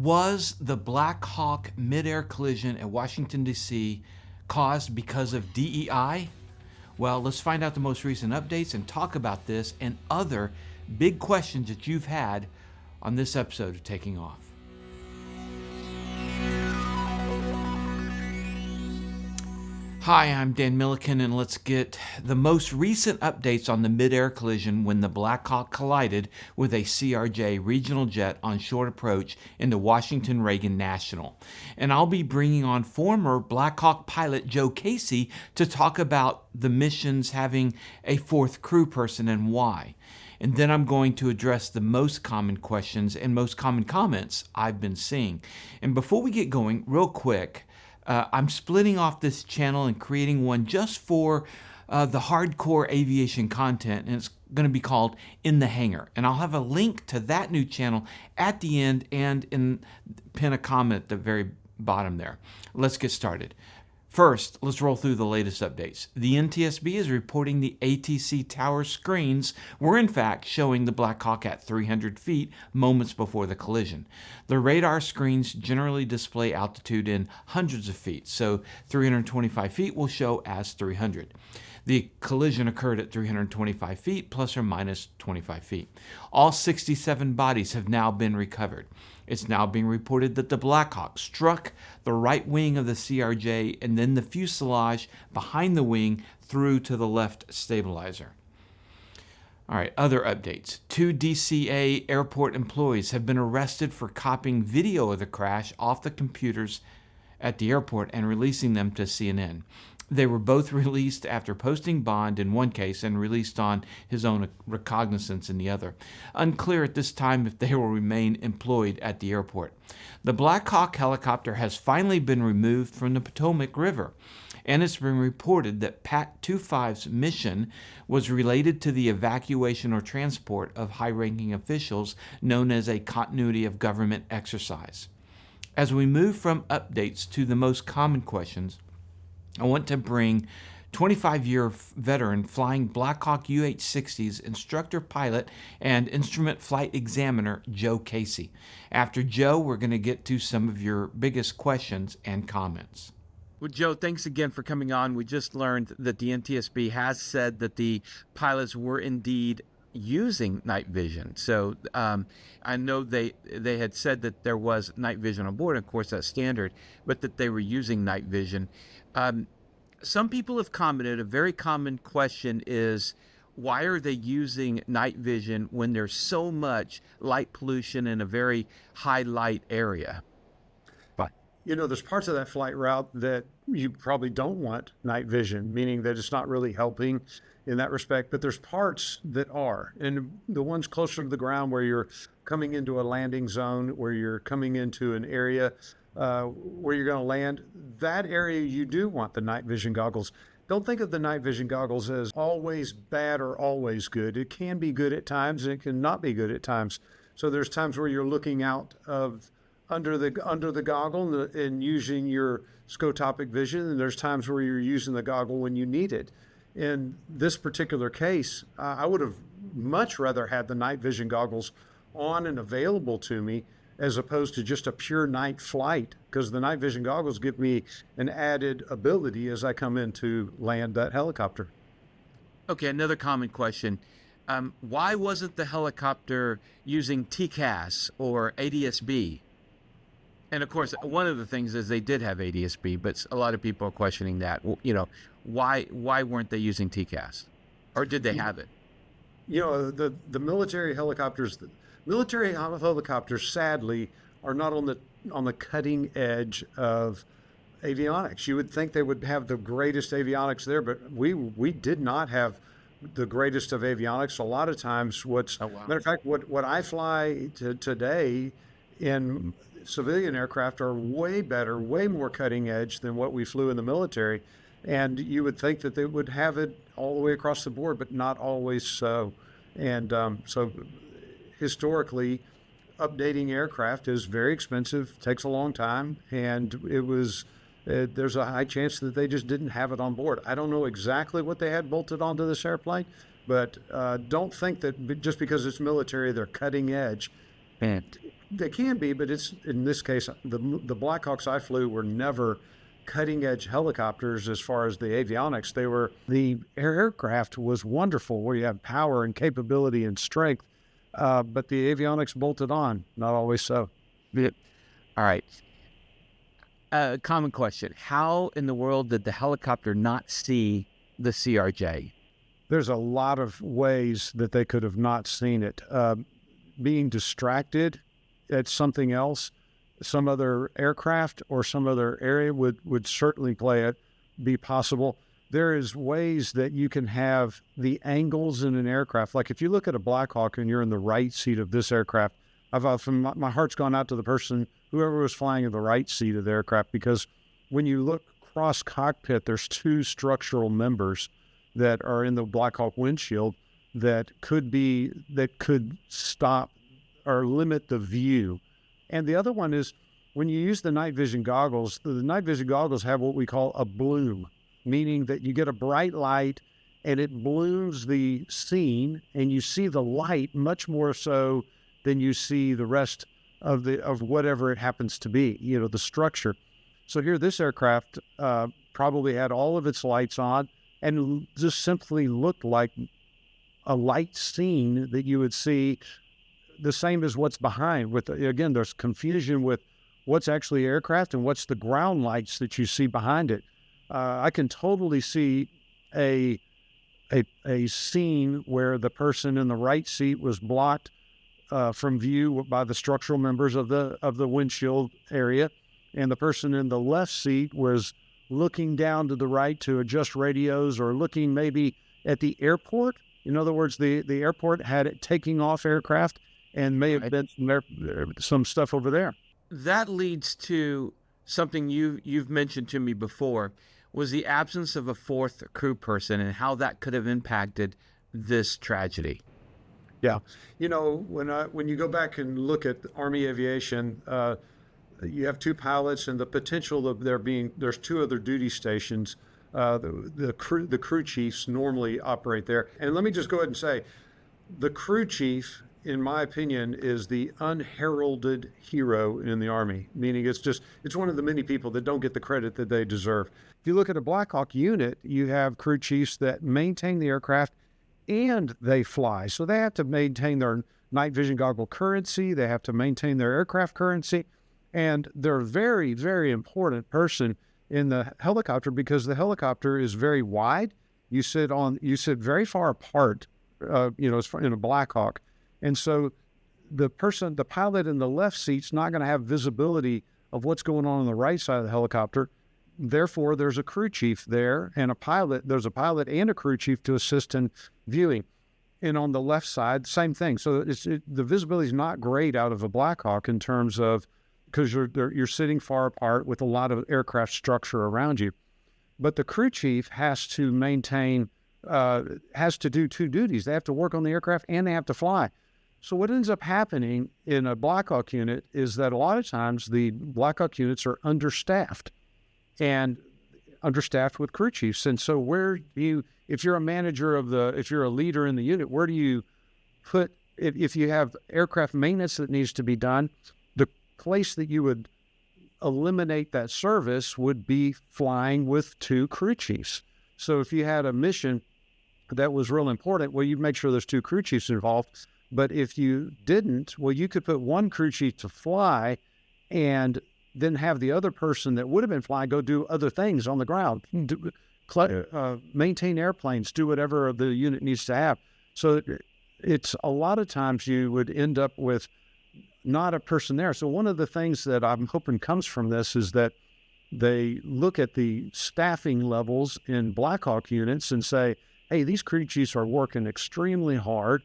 Was the Blackhawk midair collision at Washington, D.C. caused because of DEI? Well, let's find out the most recent updates and talk about this and other big questions that you've had on this episode of Taking Off. Hi, I'm Dan Milliken, and let's get the most recent updates on the midair collision when the Blackhawk collided with a CRJ regional jet on short approach into Washington Reagan National. And I'll be bringing on former Blackhawk pilot Joe Casey to talk about the missions having a fourth crew person and why. And then I'm going to address the most common questions and most common comments I've been seeing. And before we get going, real quick, I'm splitting off this channel and creating one just for the hardcore aviation content, and it's going to be called In the Hangar. And I'll have a link to that new channel at the end and pin a comment at the very bottom there. Let's get started. First, let's roll through the latest updates. The NTSB is reporting the ATC tower screens were in fact showing the Blackhawk at 300 feet moments before the collision. The radar screens generally display altitude in hundreds of feet, so 325 feet will show as 300. The collision occurred at 325 feet plus or minus 25 feet. All 67 bodies have now been recovered. It's now being reported that the Blackhawk struck the right wing of the CRJ and then the fuselage behind the wing through to the left stabilizer. All right, other updates. 2 DCA airport employees have been arrested for copying video of the crash off the computers at the airport and releasing them to CNN. They were both released after posting bond in one case and released on his own recognizance in the other. Unclear at this time if they will remain employed at the airport. The Blackhawk helicopter has finally been removed from the Potomac River, and it's been reported that PAC 25's mission was related to the evacuation or transport of high-ranking officials known as a continuity of government exercise. As we move from updates to the most common questions, I want to bring 25-year veteran flying Blackhawk UH-60's instructor pilot and instrument flight examiner Joe Casey. After Joe, we're going to get to some of your biggest questions and comments. Well, Joe, thanks again for coming on. We just learned that the NTSB has said that the pilots were indeed using night vision. So I know they had said that there was night vision on board. Of course, that's standard, but that they were using night vision. Some people have commented, a very common question is, why are they using night vision when there's so much light pollution in a very high light area? You know, there's parts of that flight route that you probably don't want night vision, meaning that it's not really helping in that respect, but there's parts that are. And the ones closer to the ground where you're coming into a landing zone, where you're coming into an area where you're going to land, that area you do want the night vision goggles. Don't think of the night vision goggles as always bad or always good. It can be good at times and it can not be good at times. So there's times where you're looking out of under the goggle and using your scotopic vision, and there's times where you're using the goggle when you need it. In this particular case, I would have much rather had the night vision goggles on and available to me as opposed to just a pure night flight, because the night vision goggles give me an added ability as I come in to land that helicopter. Okay, another common question. Why wasn't the helicopter using TCAS or ADSB? And of course, one of the things is they did have ADSB, but a lot of people are questioning that. You know, why weren't they using TCAS, or did they have it? You know, the military helicopters, sadly, are not on the cutting edge of avionics. You would think they would have the greatest avionics there, but we did not have the greatest of avionics. A lot of times, matter of fact, what I fly today in civilian aircraft are way better, way more cutting edge than what we flew in the military. And you would think that they would have it all the way across the board, but not always so. And so historically, updating aircraft is very expensive, takes a long time, and there's a high chance that they just didn't have it on board. I don't know exactly what they had bolted onto this airplane, but don't think that just because it's military, they're cutting edge. They can be, but it's in this case the Blackhawks I flew were never cutting edge helicopters as far as the avionics. They were the aircraft was wonderful where you have power and capability and strength, but the avionics bolted on, not always so. Yeah. All right. Common question. How in the world did the helicopter not see the CRJ? There's a lot of ways that they could have not seen it. Being distracted at something else, some other aircraft or some other area would certainly be possible. There is ways that you can have the angles in an aircraft. Like if you look at a Blackhawk and you're in the right seat of this aircraft, I've often, my heart's gone out to the person, whoever was flying in the right seat of the aircraft, because when you look cross cockpit, there's two structural members that are in the Blackhawk windshield that could stop or limit the view. And the other one is when you use the night vision goggles, the night vision goggles have what we call a bloom, meaning that you get a bright light and it blooms the scene and you see the light much more so than you see the rest of whatever it happens to be, the structure. So here, this aircraft probably had all of its lights on and just simply looked like a light scene that you would see, the same as what's behind. Again, there's confusion with what's actually aircraft and what's the ground lights that you see behind it. I can totally see a scene where the person in the right seat was blocked from view by the structural members of the windshield area, and the person in the left seat was looking down to the right to adjust radios or looking maybe at the airport. In other words, the airport had it taking off aircraft and may have been some stuff over there. That leads to something you've mentioned to me before, was the absence of a fourth crew person and how that could have impacted this tragedy. Yeah. When you go back and look at Army aviation, you have two pilots and the potential of there's two other duty stations. The crew chiefs normally operate there. And let me just go ahead and say, the crew chief, in my opinion, is the unheralded hero in the Army, meaning it's one of the many people that don't get the credit that they deserve. If you look at a Blackhawk unit, you have crew chiefs that maintain the aircraft and they fly. So they have to maintain their night vision goggle currency. They have to maintain their aircraft currency. And they're a very, very important person in the helicopter because the helicopter is very wide. You sit very far apart, in a Blackhawk. And so the pilot in the left seat's not going to have visibility of what's going on the right side of the helicopter. Therefore, there's a crew chief there and there's a pilot and a crew chief to assist in viewing. And on the left side, same thing. So the visibility is not great out of a Blackhawk in terms of, because you're sitting far apart with a lot of aircraft structure around you. But the crew chief has to do two duties. They have to work on the aircraft and they have to fly. So what ends up happening in a Blackhawk unit is that a lot of times the Blackhawk units are understaffed with crew chiefs. And so if you're a manager if you're a leader in the unit, where do you put, if you have aircraft maintenance that needs to be done, the place that you would eliminate that service would be flying with two crew chiefs. So if you had a mission that was real important, well, you'd make sure there's two crew chiefs involved. But if you didn't, well, you could put one crew chief to fly and then have the other person that would have been flying go do other things on the ground, maintain airplanes, do whatever the unit needs to have. So it's a lot of times you would end up with not a person there. So one of the things that I'm hoping comes from this is that they look at the staffing levels in Blackhawk units and say, hey, these crew chiefs are working extremely hard,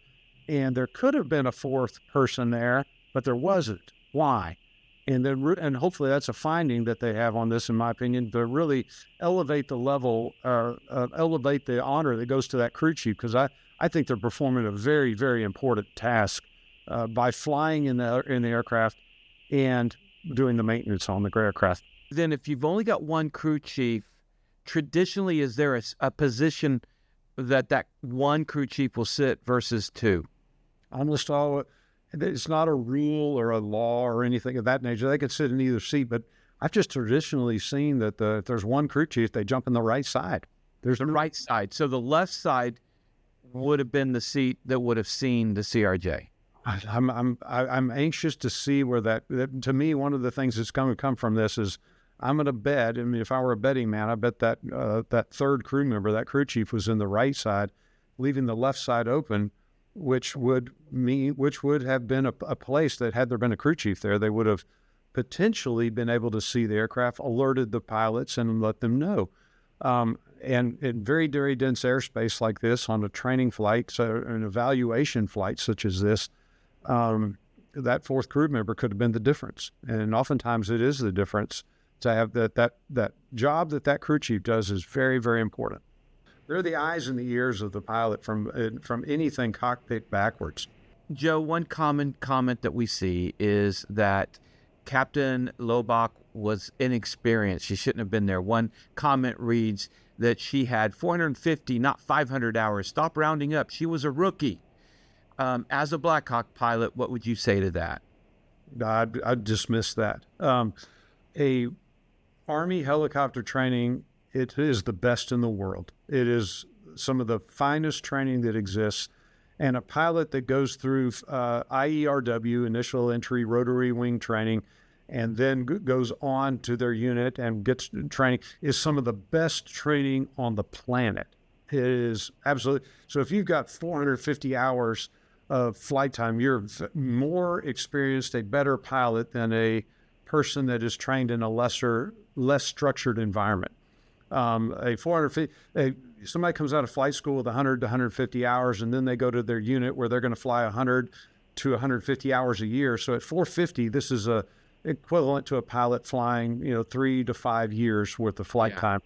and there could have been a fourth person there, but there wasn't. Why? And hopefully that's a finding that they have on this, in my opinion, to really elevate the level, elevate the honor that goes to that crew chief, because I think they're performing a very, very important task by flying in the aircraft and doing the maintenance on the aircraft. Then if you've only got one crew chief, traditionally, is there a position that one crew chief will sit versus two? Almost all, It's not a rule or a law or anything of that nature. They could sit in either seat, but I've just traditionally seen that if there's one crew chief, they jump in the right side. There's The right side. So the left side would have been the seat that would have seen the CRJ. I'm anxious to see where that. To me, one of the things that's going to come from this is I'm going to bet. I mean, if I were a betting man, I bet that that third crew member, that crew chief, was in the right side, leaving the left side open, which would have been a place that, had there been a crew chief there, they would have potentially been able to see the aircraft, alerted the pilots, and let them know. And in very, very dense airspace like this, on a training flight, so an evaluation flight such as this, that fourth crew member could have been the difference. And oftentimes it is the difference to have that job that crew chief does is very, very important. They're the eyes and the ears of the pilot from anything cockpit backwards. Joe, one common comment that we see is that Captain Lobach was inexperienced. She shouldn't have been there. One comment reads that she had 450, not 500 hours. Stop rounding up. She was a rookie. As a Blackhawk pilot, what would you say to that? I'd dismiss that. A Army helicopter training, it is the best in the world. It is some of the finest training that exists. And a pilot that goes through IERW, initial entry rotary wing training, and then goes on to their unit and gets training, is some of the best training on the planet. It is absolutely. So if you've got 450 hours of flight time, you're more experienced, a better pilot than a person that is trained in a less structured environment. Somebody comes out of flight school with 100 to 150 hours, and then they go to their unit where they're going to fly 100 to 150 hours a year. So at 450, this is equivalent to a pilot flying, 3 to 5 years worth of flight time.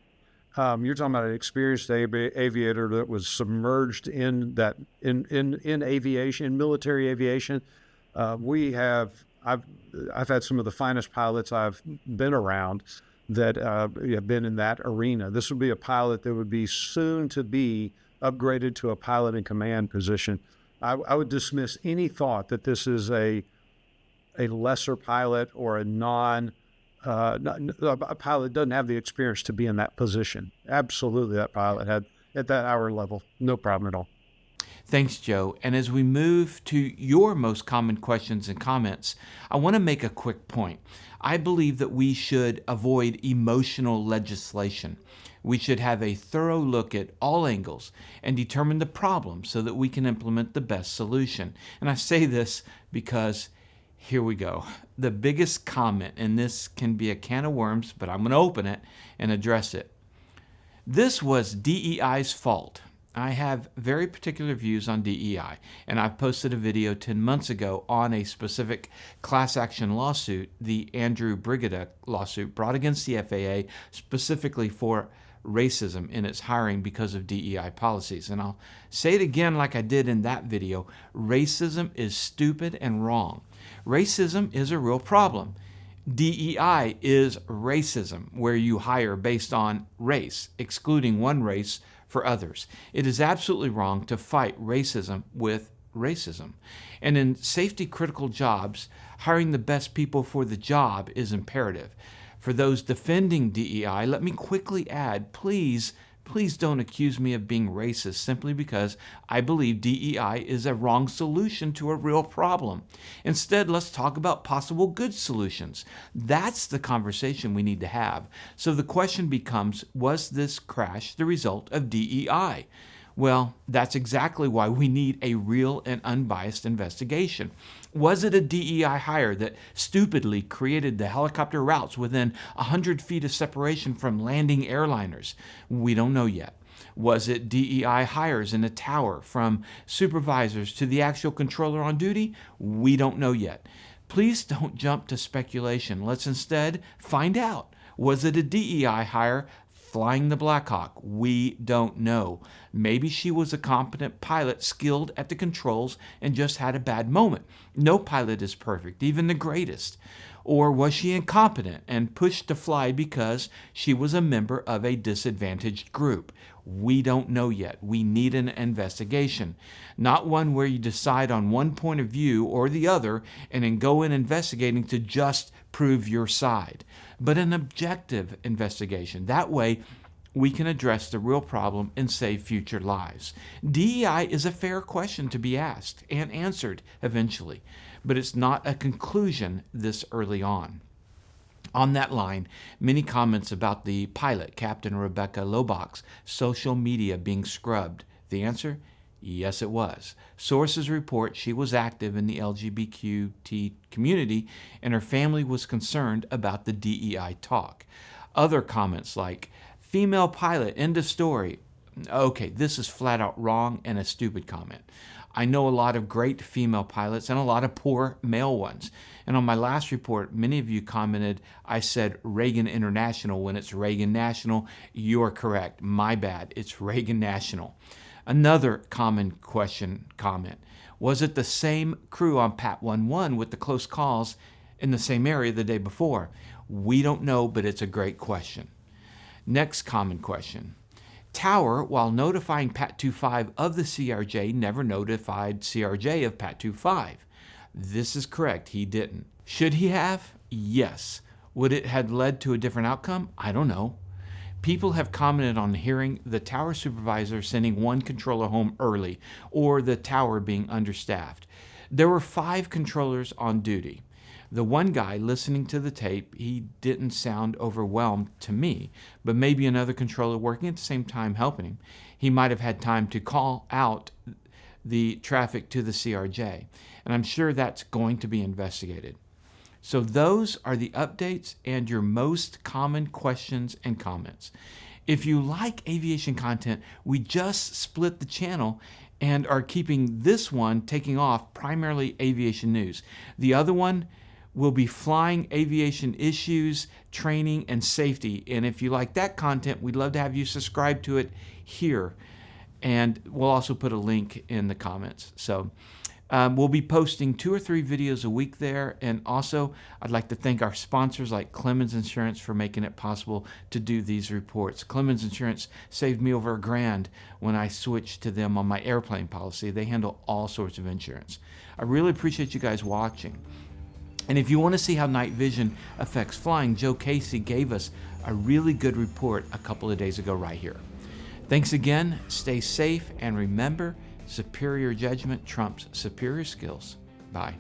You're talking about an experienced aviator that was submerged in that in aviation, in military aviation. I've had some of the finest pilots I've been around that have been in that arena. This would be a pilot that would be soon to be upgraded to a pilot in command position. I would dismiss any thought that this is a lesser pilot or a pilot doesn't have the experience to be in that position. Absolutely, that pilot had at that hour level, no problem at all. Thanks, Joe. And as we move to your most common questions and comments, I want to make a quick point. I believe that we should avoid emotional legislation. We should have a thorough look at all angles and determine the problem so that we can implement the best solution. And I say this because here we go. The biggest comment, and this can be a can of worms, but I'm going to open it and address it. This was DEI's fault. I have very particular views on DEI, and I've posted a video 10 months ago on a specific class action lawsuit, the Andrew Brigida lawsuit brought against the FAA specifically for racism in its hiring because of DEI policies. And I'll say it again like I did in that video. Racism is stupid and wrong. Racism is a real problem. DEI is racism, where you hire based on race, excluding one race for others. It is absolutely wrong to fight racism with racism. And in safety critical jobs, hiring the best people for the job is imperative. For those defending DEI, let me quickly add, please don't accuse me of being racist simply because I believe DEI is a wrong solution to a real problem. Instead, let's talk about possible good solutions. That's the conversation we need to have. So the question becomes, was this crash the result of DEI? Well, that's exactly why we need a real and unbiased investigation. Was it a DEI hire that stupidly created the helicopter routes within 100 feet of separation from landing airliners? We don't know yet. Was it DEI hires in a tower from supervisors to the actual controller on duty? We don't know yet. Please don't jump to speculation. Let's instead find out. Was it a DEI hire flying the Blackhawk? We don't know. Maybe she was a competent pilot skilled at the controls and just had a bad moment. No pilot is perfect, even the greatest. Or was she incompetent and pushed to fly because she was a member of a disadvantaged group? We don't know yet. We need an investigation, not one where you decide on one point of view or the other and then go in investigating to just prove your side, but an objective investigation. That way, we can address the real problem and save future lives. DEI is a fair question to be asked and answered eventually, but it's not a conclusion this early on. On that line, many comments about the pilot, Captain Rebecca Lobach's social media being scrubbed. The answer? Yes, it was. Sources report she was active in the LGBTQ community and her family was concerned about the DEI talk. Other comments like, female pilot, end of story. Okay, this is flat out wrong and a stupid comment. I know a lot of great female pilots and a lot of poor male ones. And on my last report, many of you commented I said Reagan International when it's Reagan National. You're correct. My bad. It's Reagan National. Another common comment. Was it the same crew on Pat 11 with the close calls in the same area the day before? We don't know, but it's a great question. Next common question. Tower, while notifying Pat 25 of the CRJ, never notified CRJ of Pat 25. This is correct. He didn't. Should he have? Yes. Would it have led to a different outcome? I don't know. People have commented on hearing the tower supervisor sending one controller home early or the tower being understaffed. There were 5 controllers on duty. The one guy listening to the tape, he didn't sound overwhelmed to me, but maybe another controller working at the same time helping him. He might have had time to call out the traffic to the CRJ, and I'm sure that's going to be investigated. So those are the updates and your most common questions and comments. If you like aviation content, we just split the channel and are keeping this one taking off primarily aviation news. The other one will be flying aviation issues, training, and safety. And if you like that content, we'd love to have you subscribe to it here. And we'll also put a link in the comments. So we'll be posting 2 or 3 videos a week there. And also, I'd like to thank our sponsors like Clemens Insurance for making it possible to do these reports. Clemens Insurance saved me over $1,000 when I switched to them on my airplane policy. They handle all sorts of insurance. I really appreciate you guys watching. And if you want to see how night vision affects flying, Joe Casey gave us a really good report a couple of days ago right here. Thanks again, stay safe, and remember, superior judgment trumps superior skills. Bye.